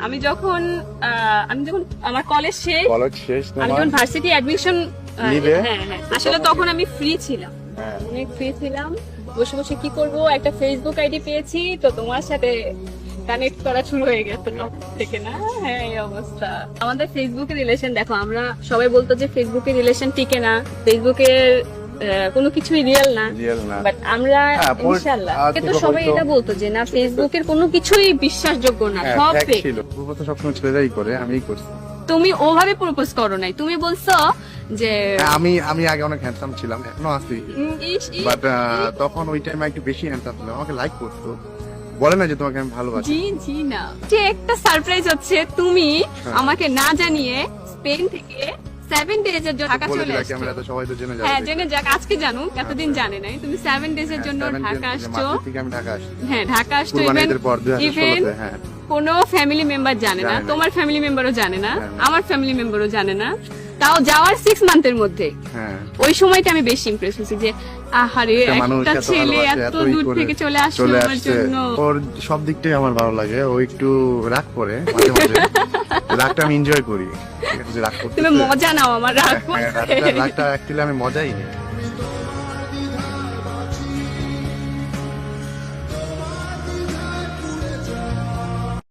আমি যখন আমার কলেজ শেষ, আমি যখন ভার্সিটি অ্যাডমিশন আসলে তখন আমি ফ্রি ছিলাম, অনেক ফ্রি ছিলাম, বসে বসে কি করব, একটা ফেসবুক আইডি পেয়েছি, তো তোমার সাথে কানেক্ট করা শুরু হয়ে গেছে থেকে না। হ্যাঁ, এই অবস্থা। আমাদের ফেসবুকের রিলেশন দেখো, আমরা সবাই বলতো যে ফেসবুকের রিলেশন টিকে না, ফেসবুকের কোনো কিছুই রিয়েল না, বাট আমরা ইনশাআল্লাহ কিন্তু সবাই এটা বলতো যে না, ফেসবুকের কোনো কিছুই বিশ্বাসযোগ্য না, সব ফেক। প্রপোজ সবসময় ছেলেরাই করে, আমিই করছি। তুমি ওভাবে প্রপোজ করো নাই, তুমি বলছো যে আমি আগে অনেক হ্যান্ডসাম ছিলাম, এখনো আছি, বাট তখন ওই টাইমে একটু বেশি হ্যান্ডসাম ছিলাম, আমাকে লাইক করতো, বলে না যে তোমাকে আমি ভালোবাসি। জি জি না, যে একটা সারপ্রাইজ হচ্ছে, তুমি আমাকে না জানিয়ে স্পেন থেকে 7 ডেজ এর জন্য ঢাকা চলে আসছো। ক্যামেরাতে সবাই তো জেনে যাবে। হ্যাঁ, জেনে যাক, আজকে জানুক, এতদিন জানে নাই। তুমি 7 ডেজ এর জন্য ঢাকা আসছো। আমি ঢাকা আসছি। হ্যাঁ, ঢাকা আসছো, ইভেন কোনো ফ্যামিলি মেম্বার জানে না, তোমার ফ্যামিলি মেম্বারও জানে না, আমার ফ্যামিলি মেম্বারও জানে না, তাও যাওয়ার 6 মান্থের মধ্যে। ওই সময়টা আমি বেশি ইমপ্রেস হয়েছি যে আহারে, একটা ছেলে এত দূর থেকে চলে আসলো আমার জন্য। ওর সব দিকটাই আমার ভালো লাগে, ও একটু রাগ করে মাঝে মাঝে, রাগটা আমি এনজয় করি, রাগ করতে তুমি মজা নাও আমার রাগ করতে। রাগটা অ্যাকচুয়ালি আমি মজাই নিই।